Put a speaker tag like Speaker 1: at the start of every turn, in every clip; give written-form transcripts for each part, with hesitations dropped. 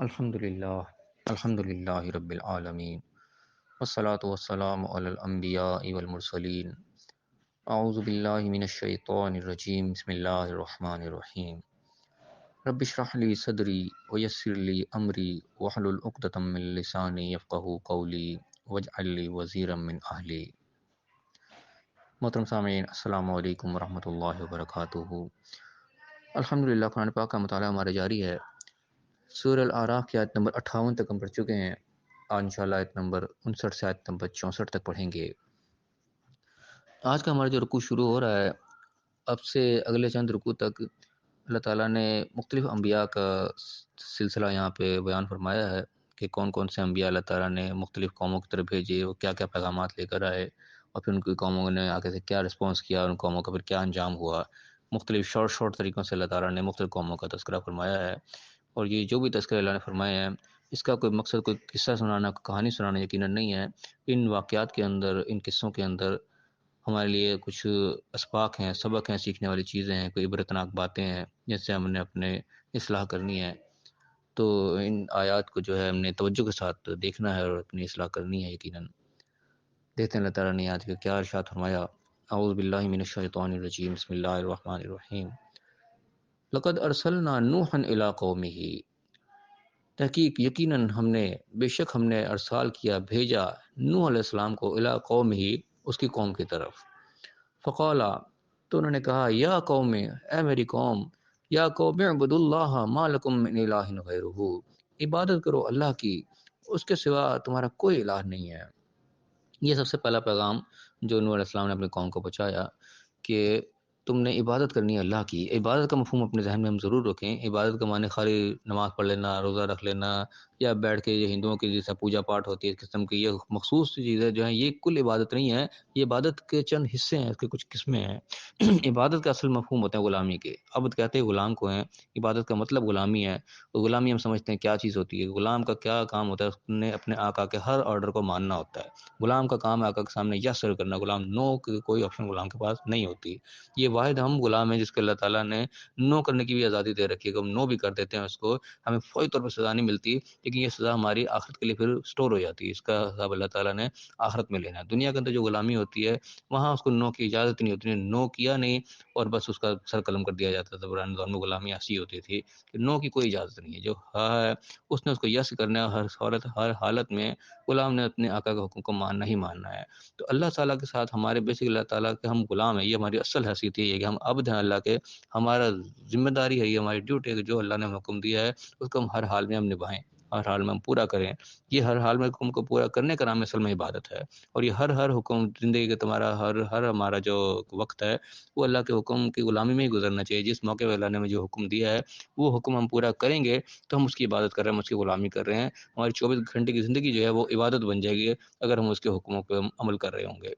Speaker 1: الحمد للہ رب العالمین والصلاة والسلام علی الانبیاء والمرسلین اعوذ باللہ من الشیطان الرجیم بسم اللہ الرحمن الرحیم رب اشرح لی صدری ویسر لی امری واحلل عقدۃ من لسانی یفقہوا قولی واجعل لی وزیرا من اہلی۔ محترم سامعین، السلام علیکم ورحمۃ اللہ وبرکاتہ۔ الحمدللہ قرآن پاک کا مطالعہ ہمارا جاری ہے۔ سورہ الاعراف کی آیت نمبر 58 تک ہم پڑھ چکے ہیں۔ آج انشاءاللہ آیت نمبر 59 سے آیت نمبر 64 تک پڑھیں گے۔ آج کا ہمارا جو رکوع شروع ہو رہا ہے، اب سے اگلے چند رکوع تک اللہ تعالیٰ نے مختلف انبیاء کا سلسلہ یہاں پہ بیان فرمایا ہے کہ کون کون سے انبیاء اللہ تعالیٰ نے مختلف قوموں کی طرف بھیجے، وہ کیا کیا پیغامات لے کر آئے، اور پھر ان کی قوموں نے آگے سے کیا رسپانس کیا، ان قوموں کا پھر کیا انجام ہوا۔ مختلف شارٹ طریقوں سے اللہ تعالیٰ نے مختلف قوموں کا تذکرہ فرمایا ہے، اور یہ جو بھی تذکرہ اللہ نے فرمائے ہیں، اس کا کوئی مقصد کوئی قصہ سنانا، کہانی سنانا یقیناً نہیں ہے۔ ان واقعات کے اندر، ان قصوں کے اندر ہمارے لیے کچھ اسباق ہیں، سبق ہیں، سیکھنے والی چیزیں ہیں، کوئی عبرتناک باتیں ہیں جس سے ہم نے اپنے اصلاح کرنی ہے۔ تو ان آیات کو جو ہے ہم نے توجہ کے ساتھ دیکھنا ہے اور اپنی اصلاح کرنی ہے یقیناً۔ دیکھتے ہیں اللہ تعالیٰ نے آج کا کیا ارشاد فرمایا۔ اعوذ باللہ من الشیطان الرجیم، بسم اللہ الرحمن الرحیم۔ لقد ارسلنا نوحا الی قومہ، تحقیق یقیناً بے شک ہم نے ارسال کیا، بھیجا نوح علیہ السلام کو، الی قوم ہی، اس کی قوم کی طرف۔ فقالا، تو انہوں نے کہا، یا قوم، اے میری قوم، یا قوم اعبدوا اللہ ما لکم من الہ غیرہ، عبادت کرو اللہ کی، اس کے سوا تمہارا کوئی الہ نہیں ہے۔ یہ سب سے پہلا پیغام جو نوح علیہ السلام نے اپنی قوم کو پہنچایا کہ تم نے عبادت کرنی ہے اللہ کی۔ عبادت کا مفہوم اپنے ذہن میں ہم ضرور رکھیں۔ عبادت کا معنی خالی نماز پڑھ لینا، روزہ رکھ لینا، یا بیٹھ کے یہ ہندوؤں کی جیسا پوجا پاٹ ہوتی ہے اس قسم کی، یہ مخصوص چیزیں جو ہیں یہ کل عبادت نہیں ہے۔ یہ عبادت کے چند حصے ہیں، اس کے کچھ قسمیں ہیں۔ عبادت کا اصل مفہوم ہوتا ہے غلامی کے۔ عبد کہتے ہیں غلام کو ہیں، عبادت کا مطلب غلامی ہے۔ تو غلامی ہم سمجھتے ہیں کیا چیز ہوتی ہے۔ غلام کا کیا کام ہوتا ہے؟ اس نے اپنے آقا کے ہر آرڈر کو ماننا ہوتا ہے۔ غلام کا کام ہے آقا کے سامنے یس سر کرنا۔ غلام نو کی کوئی آپشن غلام کے پاس نہیں ہوتی۔ یہ واحد ہم غلام ہیں جس کو اللہ تعالیٰ نے نو کرنے کی بھی آزادی دے رکھی ہے کہ ہم نو بھی کر دیتے ہیں اس کو، ہمیں فوری طور پر سزا نہیں ملتی، لیکن یہ سزا ہماری آخرت کے لیے پھر سٹور ہو جاتی ہے۔ اس کا حساب اللہ تعالیٰ نے آخرت میں لینا ہے۔ دنیا کے اندر جو غلامی ہوتی ہے وہاں اس کو نو کی اجازت نہیں ہوتی، نو کیا نہیں اور بس اس کا سر قلم کر دیا جاتا تھا۔ پرانے دور میں غلامی ایسی ہوتی تھی کہ نو کی کوئی اجازت نہیں ہے، جو ہے اس نے اس کو یس کرنا ہے۔ ہر حالت میں غلام نے اپنے آقا کے حکم کو ماننا ہی ماننا ہے۔ تو اللہ تعالیٰ کے ساتھ ہمارے بیسک اللہ تعالیٰ کے ہم غلام ہیں، یہ ہماری اصل حیثیت ہے کہ ہم عبد ہیں اللہ کے۔ ہمارا ذمہ داری ہے، یہ ہماری ڈیوٹی ہے کہ جو اللہ نے ہمیں حکم دیا ہے اس کو ہم ہر حال میں ہم نبھائیں، ہر حال میں ہم پورا کریں۔ یہ ہر حال میں حکم کو پورا کرنے کا نام اصل میں عبادت ہے۔ اور یہ ہر حکم زندگی کا تمہارا ہر ہمارا جو وقت ہے وہ اللہ کے حکم کی غلامی میں ہی گزرنا چاہیے۔ جس موقع پہ اللہ نے ہمیں جو حکم دیا ہے وہ حکم ہم پورا کریں گے تو ہم اس کی عبادت کر رہے ہیں، ہم اس کی غلامی کر رہے ہیں۔ ہماری 24 گھنٹے کی زندگی جو ہے وہ عبادت بن جائے گی اگر ہم اس کے حکموں پہ عمل کر رہے ہوں گے۔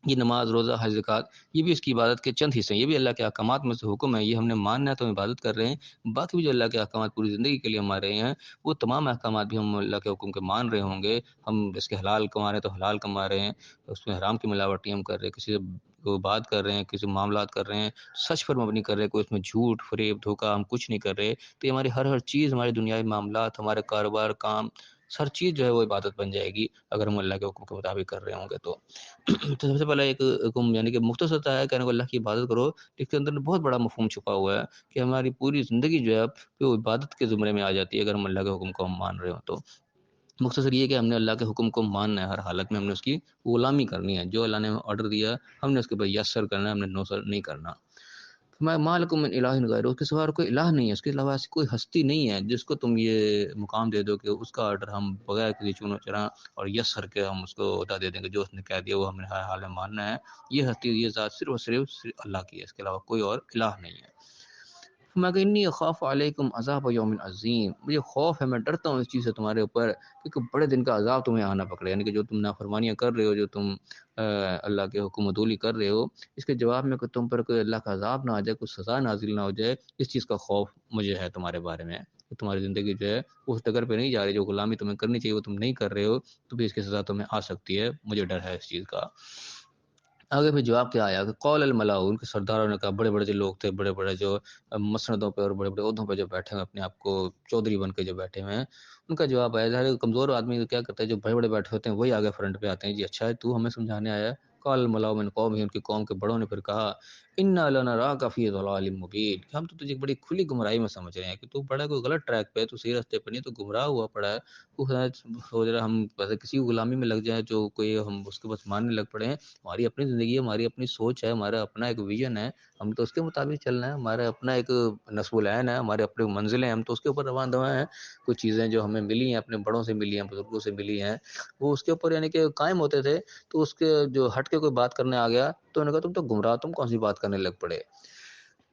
Speaker 1: یہ نماز، روزہ، حج، زکوٰۃ، یہ بھی اس کی عبادت کے چند حصے ہیں۔ یہ بھی اللہ کے احکامات میں سے حکم ہے، یہ ہم نے ماننا ہے تو ہم عبادت کر رہے ہیں۔ باقی بھی جو اللہ کے احکامات پوری زندگی کے لیے ہمارے ہیں وہ تمام احکامات بھی ہم اللہ کے حکم کے مان رہے ہوں گے۔ ہم اس کے حلال کما رہے ہیں تو حلال کما رہے ہیں، اس میں حرام کی ملاوٹی ہم کر رہے ہیں، کسی سے کو بات کر رہے ہیں، کسی معاملات کر رہے ہیں، سچ پر مبنی کر رہے ہیں، کوئی اس میں جھوٹ، فریب، دھوکہ ہم کچھ نہیں کر رہے۔ تو یہ ہماری ہر چیز، ہمارے دنیاوی معاملات، ہمارے کاروبار، کام، ہر چیز جو ہے وہ عبادت بن جائے گی اگر ہم اللہ کے حکم کے مطابق کر رہے ہوں گے تو۔ تو سب سے پہلے ایک حکم یعنی کہ مختصر سا ہے کہنے کو اللہ کی عبادت کرو، اس کے اندر بہت بڑا مفہوم چھپا ہوا ہے کہ ہماری پوری زندگی جو ہے وہ عبادت کے زمرے میں آ جاتی ہے اگر ہم اللہ کے حکم کو ہم مان رہے ہوں تو۔ مختصر یہ کہ ہم نے اللہ کے حکم کو ماننا ہے، ہر حالت میں ہم نے اس کی غلامی کرنی ہے۔ جو اللہ نے آرڈر دیا ہم نے اس کے اوپر یس سر کرنا ہے، ہم نے نو سر نہیں کرنا۔ ما لکم من الہ غیر، اس کے سوا کوئی الہ نہیں ہے، اس کے علاوہ ایسی کوئی ہستی نہیں ہے جس کو تم یہ مقام دے دو کہ اس کا آرڈر ہم بغیر کسی چونو چرا اور یس سر کے ہم اس کو عطا دے دیں گے، جو اس نے کہہ دیا وہ ہم نے ہر حال میں ماننا ہے۔ یہ ہستی، یہ ذات صرف اور صرف اللہ کی ہے، اس کے علاوہ کوئی اور الہ نہیں ہے۔ میں کہ انی اخاف علیکم عذاب یوم عظیم، مجھے خوف ہے، میں ڈرتا ہوں اس چیز سے تمہارے اوپر کہ بڑے دن کا عذاب تمہیں آنا پکڑے، یعنی کہ جو تم نافرمانیاں کر رہے ہو، جو تم اللہ کے حکم عدولی کر رہے ہو، اس کے جواب میں کہ تم پر کوئی اللہ کا عذاب نہ آ جائے، کوئی سزا نازل نہ ہو جائے، اس چیز کا خوف مجھے ہے تمہارے بارے میں کہ تمہاری زندگی جو ہے اس ڈگر پہ نہیں جا رہی، جو غلامی تمہیں کرنی چاہیے وہ تم نہیں کر رہے ہو، تو بھی اس کی سزا تمہیں آ سکتی ہے، مجھے ڈر ہے اس چیز کا۔ آگے پھر جواب کیا آیا کہ قول الملا، ان کے سرداروں نے کہا، بڑے بڑے جو لوگ تھے، بڑے بڑے جو مسندوں پہ اور بڑے بڑے عہدوں پہ جو بیٹھے ہوئے اپنے آپ کو چودھری بن کے جو بیٹھے ہوئے ہیں، ان کا جواب آیا، ظاہر ہے کمزور آدمی کیا کرتا ہے، جو بڑے بڑے بیٹھے ہوتے ہیں وہی آگے فرنٹ پہ آتے ہیں، جی اچھا ہے تو ہمیں سمجھانے آیا ہے۔ قال الملا من قوم، ان کی قوم کے بڑوں نے پھر کہا، انا لنراک فی ضلال مبین، کہ ہم تو تجھے بڑی کھلی گمراہی میں سمجھ رہے ہیں کہ تو بڑا کوئی غلط ٹریک پہ ہے، تو صحیح راستے پہ نہیں، تو گمراہ ہوا پڑا ہے۔ وہ سوچ رہا ہم ویسے کسی کی غلامی میں لگ جائیں، جو کوئی ہم اس کے بس ماننے لگ پڑے ہیں، ہماری اپنی زندگی ہے، ہماری اپنی سوچ ہے، ہمارا اپنا ایک ویژن ہے، ہم تو اس کے مطابق چلنا ہے، ہمارا اپنا ایک نصب العین ہے، ہمارے اپنے منزلیں ہیں، ہم تو اس کے اوپر رواں دواں ہیں۔ کچھ چیزیں جو ہمیں ملی ہیں، اپنے بڑوں سے ملی ہیں، بزرگوں سے ملی ہیں، وہ اس کے اوپر یعنی کہ قائم ہوتے تھے، تو اس کے جو ہٹ کے کوئی بات کرنے آ گیا تو انہوں نے کہا تم تو گمراہ، تم کون سی بات کرنے لگ پڑے۔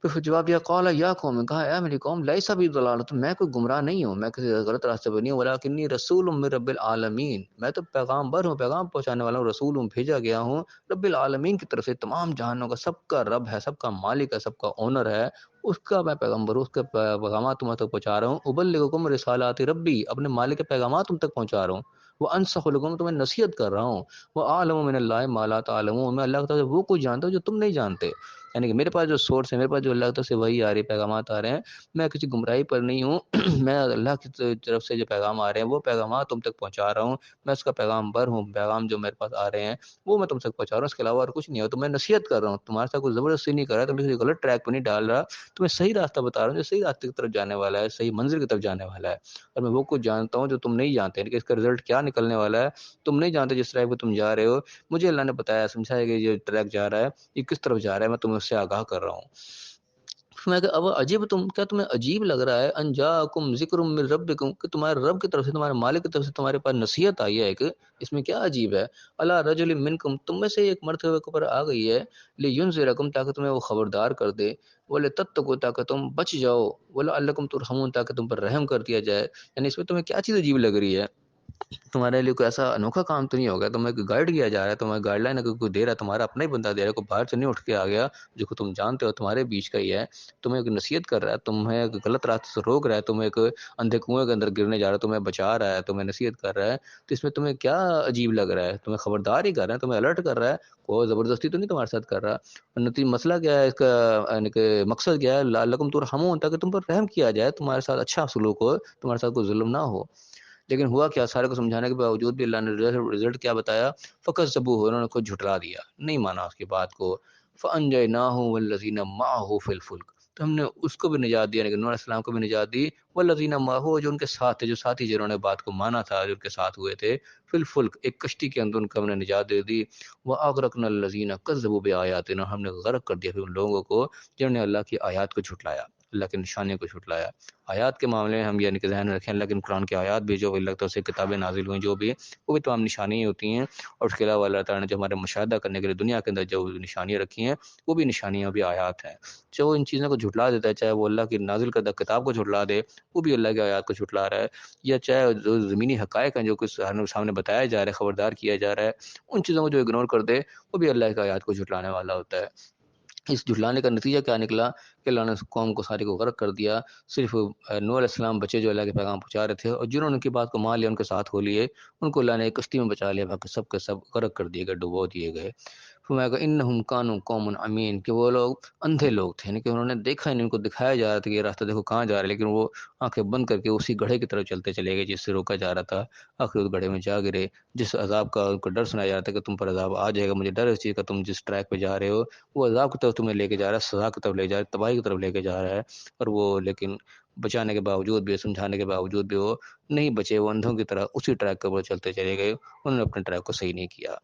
Speaker 1: پھر جواب دیا، قال یا قوم، کہا اے میری قوم، لیس بی ضلالۃ، میں کوئی گمراہ نہیں ہوں، میں کسی غلط راستے پر نہیں ہوں، ولکنی رسول من رب العالمین، میں تو پیغامبر ہوں، پیغام پہنچانے والا ہوں، رسول ہوں، بھیجا گیا ہوں رب العالمین کی طرف سے، تمام جہانوں کا، سب کا رب ہے، سب کا مالک ہے، سب کا اونر ہے، اس کا میں پیغمبر ہوں، اس کے پیغامات تم تک پہنچا رہا ہوں، ابلغکم رسالات ربی، اپنے مالک کے پیغامات تم تک پہنچا رہا ہوں، وہ انصح لکم، تمہیں نصیحت کر رہا ہوں، وہ عالم من اللہ ما لا تعلمون، میں اللہ کی طرف سے وہ کچھ جانتا ہوں جو تم نہیں جانتے، یعنی کہ میرے پاس جو سورس ہے، میرے پاس جو اللہ کی طرف سے وہی آ رہی پیغامات آ رہے ہیں، میں کسی گمراہی پر نہیں ہوں میں اللہ کی طرف سے جو پیغام آ رہے ہیں وہ پیغامات تم تک پہنچا رہا ہوں، میں اس کا پیغامبر ہوں، پیغام جو میرے پاس آ رہے ہیں وہ میں تم تک پہنچا رہا ہوں، اس کے علاوہ اور کچھ نہیں ہے، تو میں نصیحت کر رہا ہوں، تمہارے ساتھ کوئی زبردستی نہیں کر رہا، تمہیں کسی غلط ٹریک پہ نہیں ڈال رہا، تمہیں صحیح راستہ بتا رہا ہوں جو صحیح راستے کی طرف جانے والا ہے، صحیح منزل کی طرف جانے والا ہے، اور میں وہ کچھ جانتا ہوں جو تم نہیں جانتے، کہ اس کا رزلٹ کیا نکلنے والا ہے تم نہیں جانتے، جس ٹریک پہ تم جا رہے ہو مجھے اللہ نے بتایا، سمجھایا کہ یہ ٹریک جا رہا ہے یہ کس طرف جا رہا ہے، میں تمہیں اس سے آگاہ کر رہا ہوں۔ میں کہ اب عجیب، تم کیا تمہیں عجیب لگ رہا ہے، انجاکم ذکر من ربکم، کہ تمہارے رب کی طرف سے، تمہارے مالک کی طرف سے تمہارے پاس نصیحت آئی ہے ایک، اس میں کیا عجیب ہے، اللہ رجل منکم، تم میں سے ایک مرد کے اوپر آ گئی ہے، لینذرکم، تاکہ تمہیں وہ خبردار کر دے، ولتتقوا، تاکہ تم بچ جاؤ، ولعلکم ترحمون، تاکہ تم پر رحم کر دیا جائے، یعنی اس میں تمہیں کیا چیز عجیب لگ رہی ہے، تمہارے لیے کوئی ایسا انوکھا کام تو نہیں ہوگا، تمہیں کوئی گائیڈ کیا جا رہا ہے، تمہیں گائیڈ لائن اگر کوئی دے رہا ہے، تمہارا اپنا ہی بندہ دے رہا ہے، کوئی باہر سے نہیں اٹھ کے آ گیا جو کہ تم جانتے ہو تمہارے بیچ کا ہی ہے، تمہیں ایک نصیحت کر رہا ہے، تمہیں ایک غلط راستے سے روک رہا ہے، تمہیں ایک اندھے کنویں کے اندر گرنے جا رہا ہے، تمہیں بچا رہا ہے، تمہیں نصیحت کر رہا ہے، تو اس میں تمہیں کیا عجیب لگ رہا ہے، تمہیں خبردار ہی کر رہا ہے، تمہیں الرٹ کر رہا ہے، کوئی زبردستی تو نہیں تمہارے ساتھ کر رہا، مسئلہ کیا ہے اس کا، یعنی کہ مقصد کیا ہے، لعلکم ترحمون، تاکہ تم پر رحم کیا جائے، تمہارے ساتھ اچھا سلوک ہو، تمہارے ساتھ کوئی ظلم نہ ہو۔ لیکن ہوا کیا، سارے کو سمجھانے کے باوجود بھی اللہ نے رزلٹ کیا بتایا، فکذبوہ، انہوں نے خود جھٹلا دیا، نہیں مانا اس کی بات کو، فانجیناہ والذین معہ فی الفلک، تو ہم نے اس کو بھی نجات دیا، لیکن نوح علیہ السلام کو بھی نجات دی، والذین معہ، جو ان کے ساتھ تھے، جو ساتھی جنہوں نے بات کو مانا تھا، جو ان کے ساتھ ہوئے تھے، فی الفلک، ایک کشتی کے اندر ان کو ہم نے نجات دے دی، واغرقنا الذین کذبوا بآیاتنا، ہم نے غرق کر دیا پھر ان لوگوں کو جنہوں نے اللہ کی آیات کو جھٹلایا، اللہ کی نشانیوں کو جھٹلایا۔ آیات کے معاملے میں ہم یعنی کہ ذہن میں رکھیں، اللہ کی قرآن کی آیات بھی جو اللہ تعالیٰ سے کتابیں نازل ہوئیں جو بھی، وہ بھی تمام نشانیاں ہوتی ہیں، اور اس کے علاوہ اللہ تعالیٰ نے جو ہمارے مشاہدہ کرنے کے لیے دنیا کے اندر جو نشانیاں رکھی ہیں وہ بھی نشانیاں بھی آیات ہیں، جو ان چیزوں کو جھٹلا دیتا ہے، چاہے وہ اللہ کی نازل کردہ کتاب کو جھٹلا دے، وہ بھی اللہ کی آیات کو جھٹلا رہا ہے، یا چاہے جو زمینی حقائق ہیں جو کچھ سامنے بتایا جا رہا ہے، خبردار کیا جا رہا ہے، ان چیزوں کو جو اگنور کر دے وہ بھی اللہ کی آیات کو جھٹلانے والا ہوتا ہے۔ اس جھٹلانے کا نتیجہ کیا نکلا کہ اللہ نے اس قوم کو ساری کو غرق کر دیا، صرف نوح علیہ السلام بچے جو اللہ کے پیغام پہنچا رہے تھے، اور جنہوں نے ان کی بات کو مان لیا، ان کے ساتھ ہو لیے، ان کو اللہ نے ایک کشتی میں بچا لیا، باقی سب کے سب غرق کر دیے گئے، ڈبو دیے گئے۔ فرمایا کہ انہم کانوا قوم عمین، کہ وہ لوگ اندھے لوگ تھے، یعنی کہ انہوں نے دیکھا ہی نہیں، ان کو دکھایا جا رہا تھا کہ یہ راستہ دیکھو کہاں جا رہا ہے، لیکن وہ آنکھیں بند کر کے اسی گڑھے کی طرف چلتے چلے گئے جس سے روکا جا رہا تھا، آخر اس گڑھے میں جا گرے، جس عذاب کا ان کو ڈر سنایا جا رہا تھا کہ تم پر عذاب آ جائے گا، مجھے ڈر ہے اس چیز کا، تم جس ٹریک پہ جا رہے ہو وہ عذاب کی طرف تمہیں لے کے جا رہا ہے، سزا کی طرف لے جا رہا ہے، تباہی کی طرف لے کے جا رہا ہے، اور وہ لیکن بچانے کے باوجود بھی، سمجھانے کے باوجود بھی وہ نہیں بچے، وہ اندھوں کی طرح اسی ٹریک کے اوپر چلتے چلے گئے، انہوں نے اپنے ٹریک کو صحیح نہیں کیا۔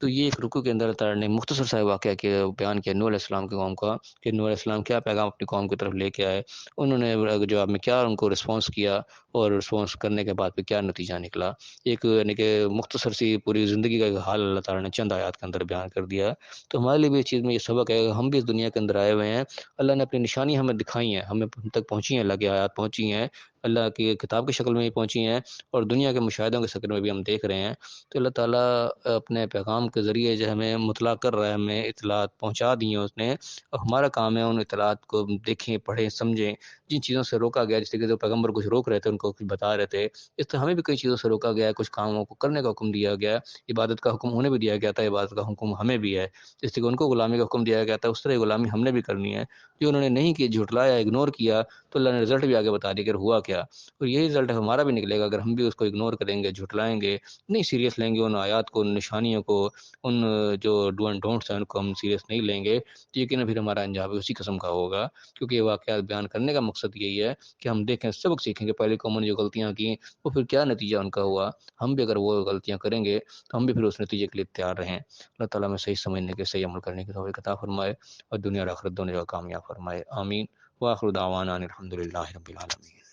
Speaker 1: تو یہ ایک رکوع کے اندر اللہ تعالیٰ نے مختصر سا واقعہ کے بیان کیا نوح علیہ السلام کی قوم کا، کہ نوح علیہ السلام کیا پیغام اپنی قوم کی طرف لے کے آئے، انہوں نے جواب میں کیا ان کو رسپانس کیا، اور رسپانس کرنے کے بعد پھر کیا نتیجہ نکلا، ایک یعنی کہ مختصر سی پوری زندگی کا ایک حال اللہ تعالیٰ نے چند آیات کے اندر بیان کر دیا۔ تو ہمارے لیے بھی اس چیز میں یہ سبق ہے کہ ہم بھی اس دنیا کے اندر آئے ہوئے ہیں، اللہ نے اپنی نشانی ہمیں دکھائی ہیں، ہمیں ہم تک پہنچی ہیں، اللہ کی آیات پہنچی ہیں، اللہ کی کتاب کی شکل میں بھی پہنچی ہیں اور دنیا کے مشاہدوں کے شکل میں بھی ہم دیکھ رہے ہیں۔ تو اللہ تعالیٰ اپنے پیغام کے ذریعے جو ہمیں مطلع کر رہا ہے، ہمیں اطلاعات پہنچا دی ہیں اس نے، اور ہمارا کام ہے ان اطلاعات کو دیکھیں، پڑھیں، سمجھیں۔ جن چیزوں سے روکا گیا، جیسے کہ جو پیغمبر کچھ روک رہے تھے ان کو کچھ بتا رہے تھے، اس طرح ہمیں بھی کئی چیزوں سے روکا گیا ہے، کچھ کاموں کو کرنے کا حکم دیا گیا ہے۔ عبادت کا حکم انہیں بھی دیا گیا تھا، عبادت کا حکم ہمیں بھی ہے۔ جیسے کہ ان کو غلامی کا حکم دیا گیا تھا، اس طرح غلامی ہم نے بھی کرنی ہے۔ جو انہوں نے نہیں کی، جھٹلایا، اگنور کیا، تو اللہ نے رزلٹ بھی آگے بتا دیا کہ ہوا کیا، اور یہی رزلٹ ہمارا بھی نکلے گا اگر ہم بھی اس کو اگنور کریں گے، جھٹلائیں گے، نہیں سیریس لیں گے ان آیات کو، ان نشانیوں کو، ان جو ڈو اینڈ ڈونٹس ہیں ان کو ہم سیریس نہیں لیں گے، تو یقیناً پھر ہمارا انجام بھی اسی قسم کا ہوگا۔ کیونکہ یہ واقعات بیان کرنے کا مقصد یہی ہے کہ ہم دیکھیں، سبق سیکھیں کہ پہلی قوموں نے جو غلطیاں کی وہ پھر کیا نتیجہ ان کا ہوا۔ ہم بھی اگر وہ غلطیاں کریں گے تو ہم بھی پھر اس نتیجے کے لیے تیار رہیں۔ اللہ تعالیٰ میں صحیح سمجھنے کے، صحیح عمل کرنے کی توفیق عطا فرمائے اور دنیا اور آخرت دونوں جگہ کامیاب فرمائے، آمین۔ وآخر دعوانا ان الحمد للہ رب العالمین۔